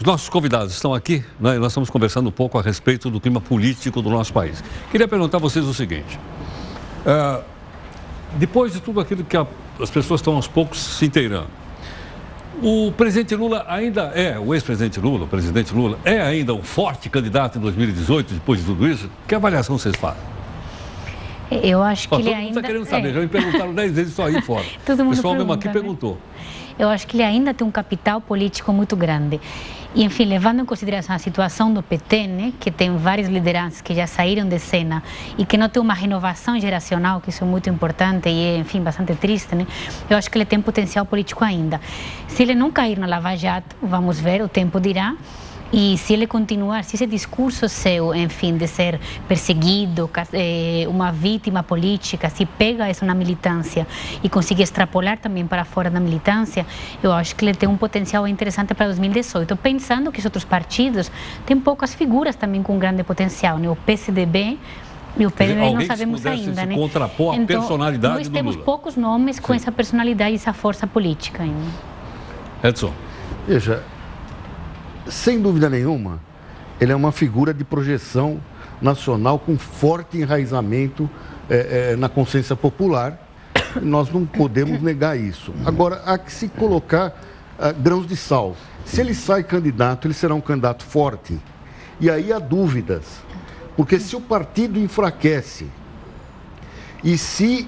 Os nossos convidados estão aqui, né? Nós estamos conversando um pouco a respeito do clima político do nosso país. Queria perguntar a vocês o seguinte. Depois de tudo aquilo que as pessoas estão aos poucos se inteirando, o presidente Lula ainda é, o ex-presidente Lula, o presidente Lula, é ainda um forte candidato em 2018, depois de tudo isso? Que avaliação vocês fazem? Eu acho que ele ainda... Todo mundo está querendo saber, já me perguntaram 10 vezes só aí fora. Todo mundo o pessoal pergunta, mesmo aqui perguntou. Eu acho que ele ainda tem um capital político muito grande. E, enfim, levando em consideração a situação do PT, né, que tem várias lideranças que já saíram de cena e que não tem uma renovação geracional, que isso é muito importante e é, enfim, bastante triste, né? Eu acho que ele tem potencial político ainda. Se ele não cair na Lava Jato, vamos ver, o tempo dirá. E se ele continuar, se esse discurso seu, enfim, de ser perseguido, uma vítima política, se pega isso na militância e consegue extrapolar também para fora da militância, eu acho que ele tem um potencial interessante para 2018. Pensando que os outros partidos têm poucas figuras também com grande potencial, né? O PCdoB e o PDB não sabemos ainda, né? Contrapor a personalidade nós temos poucos nomes com essa personalidade e essa força política ainda. Edson. Veja, sem dúvida nenhuma, ele é uma figura de projeção nacional com forte enraizamento na consciência popular. Nós não podemos negar isso. Agora, há que se colocar grãos de sal. Se ele sai candidato, ele será um candidato forte. E aí há dúvidas. Porque se o partido enfraquece e se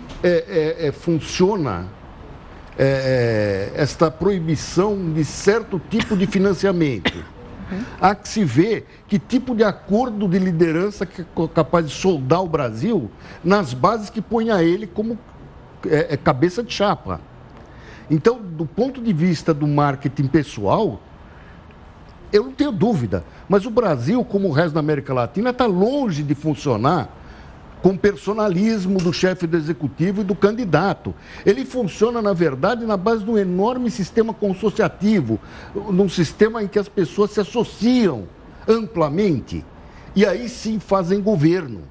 funciona esta proibição de certo tipo de financiamento, há que se ver que tipo de acordo de liderança que é capaz de soldar o Brasil nas bases que põe a ele como cabeça de chapa. Então, do ponto de vista do marketing pessoal, eu não tenho dúvida, mas o Brasil, como o resto da América Latina, está longe de funcionar com personalismo do chefe do executivo e do candidato. Ele funciona, na verdade, na base de um enorme sistema consociativo, num sistema em que as pessoas se associam amplamente e aí sim fazem governo.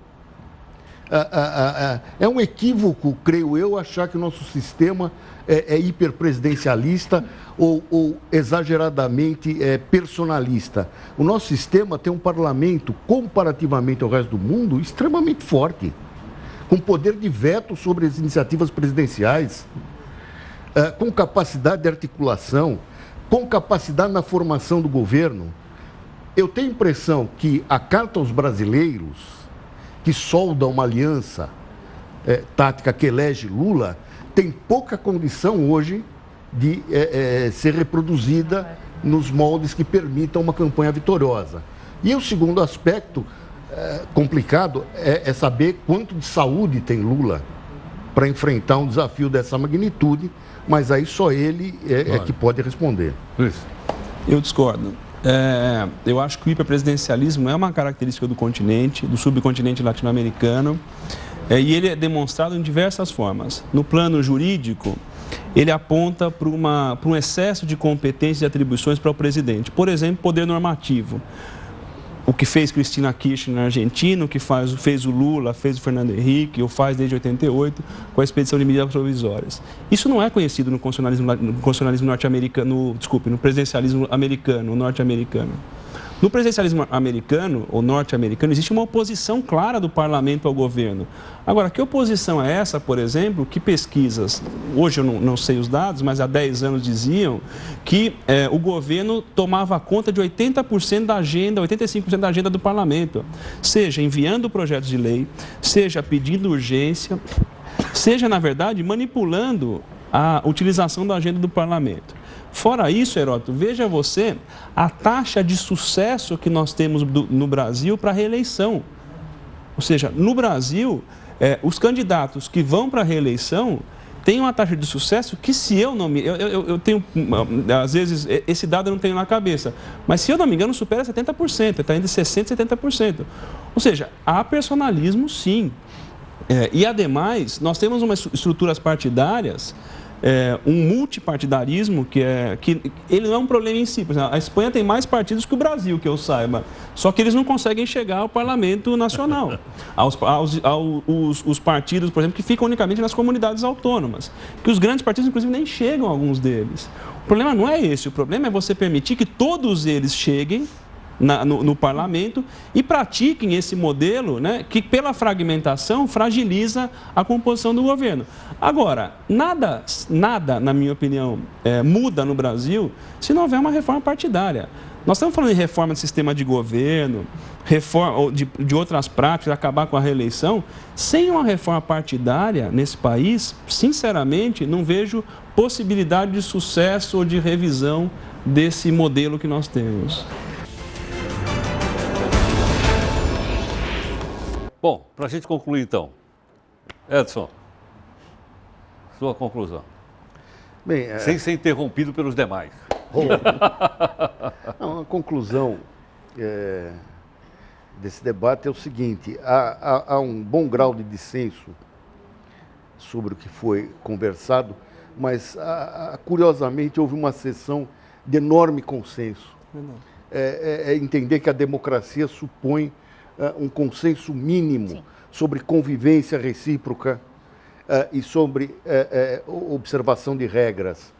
É um equívoco, creio eu, achar que o nosso sistema é hiperpresidencialista ou exageradamente personalista. O nosso sistema tem um parlamento, comparativamente ao resto do mundo, extremamente forte, com poder de veto sobre as iniciativas presidenciais, com capacidade de articulação, com capacidade na formação do governo. Eu tenho a impressão que a carta aos brasileiros, que solda uma aliança tática que elege Lula, tem pouca condição hoje de ser reproduzida nos moldes que permitam uma campanha vitoriosa. E o segundo aspecto complicado é saber quanto de saúde tem Lula para enfrentar um desafio dessa magnitude, mas aí só ele é que pode responder. Eu discordo. Eu acho que o hiperpresidencialismo é uma característica do continente, do subcontinente latino-americano, e ele é demonstrado em diversas formas. No plano jurídico, ele aponta para um excesso de competências e atribuições para o presidente. Por exemplo, poder normativo. O que fez Cristina Kirchner na Argentina, o que fez o Lula, fez o Fernando Henrique, ou faz desde 88, com a expedição de medidas provisórias. Isso não é conhecido no constitucionalismo norte-americano, no presidencialismo americano, norte-americano. No presidencialismo americano, ou norte-americano, existe uma oposição clara do parlamento ao governo. Agora, que oposição é essa, por exemplo, que pesquisas, hoje eu não sei os dados, mas há 10 anos diziam que o governo tomava conta de 80% da agenda, 85% da agenda do parlamento, seja enviando projetos de lei, seja pedindo urgência, seja, na verdade, manipulando a utilização da agenda do parlamento. Fora isso, Heródoto, veja você a taxa de sucesso que nós temos no Brasil para a reeleição. Ou seja, no Brasil, os candidatos que vão para a reeleição têm uma taxa de sucesso que, se eu não me... Eu tenho, às vezes, esse dado eu não tenho na cabeça, mas, se eu não me engano, supera 70%, está entre 60% e 70%. Ou seja, há personalismo, sim. E, ademais, nós temos umas estruturas partidárias, um multipartidarismo que ele não é um problema em si. Por exemplo, a Espanha tem mais partidos que o Brasil, que eu saiba, só que eles não conseguem chegar ao parlamento nacional, os partidos, por exemplo, que ficam unicamente nas comunidades autônomas, que os grandes partidos, inclusive, nem chegam a alguns deles. O problema não é esse, o problema é você permitir que todos eles cheguem no parlamento e pratiquem esse modelo, né, que pela fragmentação fragiliza a composição do governo. Agora, nada, na minha opinião, muda no Brasil se não houver uma reforma partidária. Nós estamos falando de reforma do sistema de governo, reforma de outras práticas, acabar com a reeleição. Sem uma reforma partidária nesse país, sinceramente, não vejo possibilidade de sucesso ou de revisão desse modelo que nós temos. Bom, para a gente concluir então, Edson, sua conclusão. Bem, Sem ser interrompido pelos demais. Não, a conclusão desse debate é o seguinte: há um bom grau de dissenso sobre o que foi conversado, mas curiosamente houve uma sessão de enorme consenso. É entender que a democracia supõe um consenso mínimo Sim. sobre convivência recíproca e sobre observação de regras.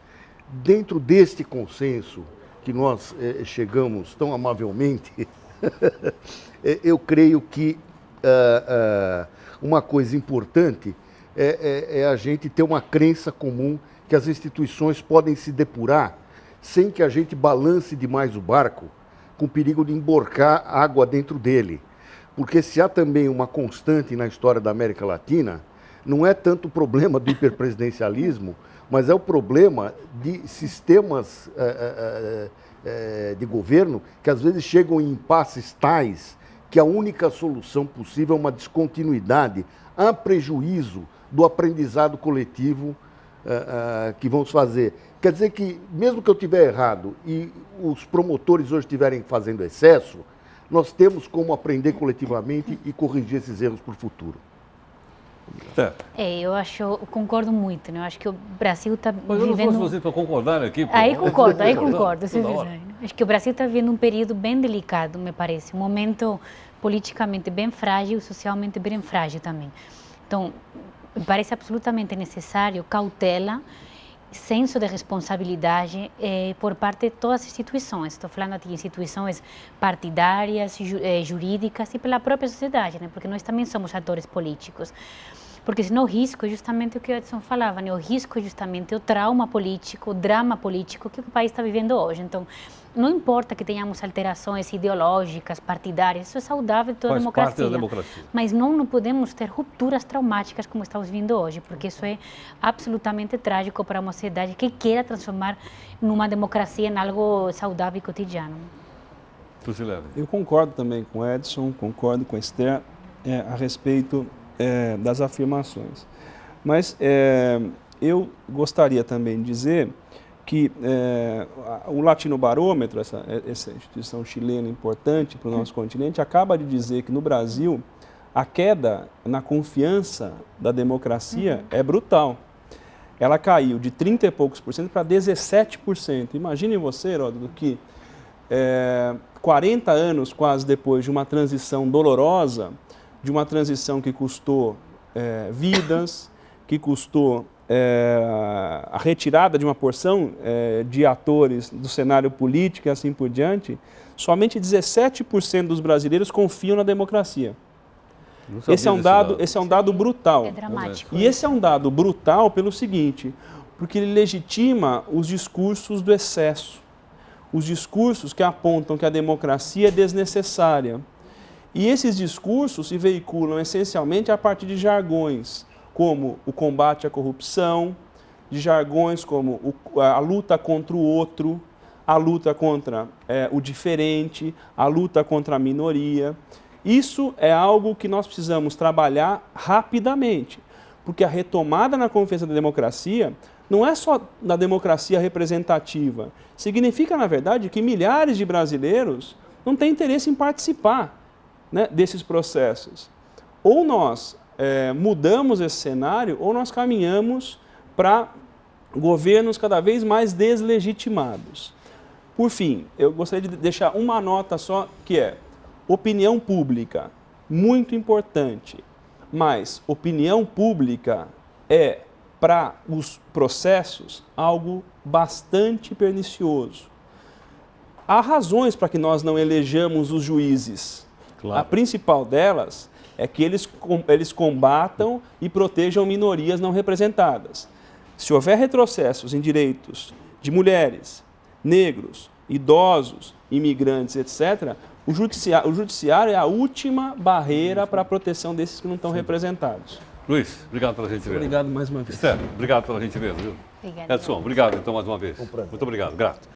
Dentro deste consenso que nós chegamos tão amavelmente, eu creio que uma coisa importante é a gente ter uma crença comum que as instituições podem se depurar sem que a gente balance demais o barco, com perigo de emborcar água dentro dele. Porque se há também uma constante na história da América Latina, não é tanto o problema do hiperpresidencialismo, mas é o problema de sistemas de governo que às vezes chegam em impasses tais que a única solução possível é uma descontinuidade a prejuízo do aprendizado coletivo que vamos fazer. Quer dizer que, mesmo que eu estiver errado e os promotores hoje estiverem fazendo excesso, nós temos como aprender coletivamente e corrigir esses erros para o futuro. Eu concordo muito, né? Eu acho que o Brasil está Mas eu não vivendo... fosse vocês para concordar aqui. Pô. Aí concordo. Toda hora. Acho que o Brasil está vivendo um período bem delicado, me parece. Um momento politicamente bem frágil, socialmente bem frágil também. Então, me parece absolutamente necessário cautela, senso de responsabilidade por parte de todas as instituições. Estou falando aqui de instituições partidárias, jurídicas e pela própria sociedade, né? Porque nós também somos atores políticos. Porque senão o risco é justamente o que o Edson falava, né? O risco é justamente o trauma político, o drama político que o país está vivendo hoje. Então, não importa que tenhamos alterações ideológicas, partidárias, isso é saudável de toda a democracia. Faz parte da democracia. Mas não podemos ter rupturas traumáticas como estamos vendo hoje, porque isso é absolutamente trágico para uma sociedade que queira transformar numa democracia em algo saudável e cotidiano. Eu concordo também com o Edson, concordo com a Esther a respeito das afirmações. Mas eu gostaria também de dizer que o Latinobarômetro, essa instituição chilena importante para o nosso continente, acaba de dizer que no Brasil a queda na confiança da democracia é brutal. Ela caiu de 30 e poucos por cento para 17%. Imagine você, Heródoto, que 40 anos quase depois de uma transição dolorosa, de uma transição que custou vidas, que custou a retirada de uma porção de atores do cenário político e assim por diante, somente 17% dos brasileiros confiam na democracia. Esse é um dado brutal. É dramático. E esse é um dado brutal pelo seguinte, porque ele legitima os discursos do excesso, os discursos que apontam que a democracia é desnecessária. E esses discursos se veiculam essencialmente a partir de jargões, como o combate à corrupção, de jargões como a luta contra o outro, a luta contra o diferente, a luta contra a minoria. Isso é algo que nós precisamos trabalhar rapidamente, porque a retomada na confiança da democracia não é só da democracia representativa. Significa, na verdade, que milhares de brasileiros não têm interesse em participar, né, desses processos. Ou nós mudamos esse cenário, ou nós caminhamos para governos cada vez mais deslegitimados. Por fim, eu gostaria de deixar uma nota só, que é opinião pública, muito importante, mas opinião pública é para os processos algo bastante pernicioso. Há razões para que nós não elejamos os juízes. Claro. A principal delas é que eles combatam e protejam minorias não representadas. Se houver retrocessos em direitos de mulheres, negros, idosos, imigrantes, etc., o judiciário é a última barreira para a proteção desses que não estão representados. Luiz, obrigado pela gentileza. Obrigado mais uma vez. Esther, obrigado pela gentileza, viu? Obrigada. Edson, obrigado então mais uma vez. Muito obrigado, grato.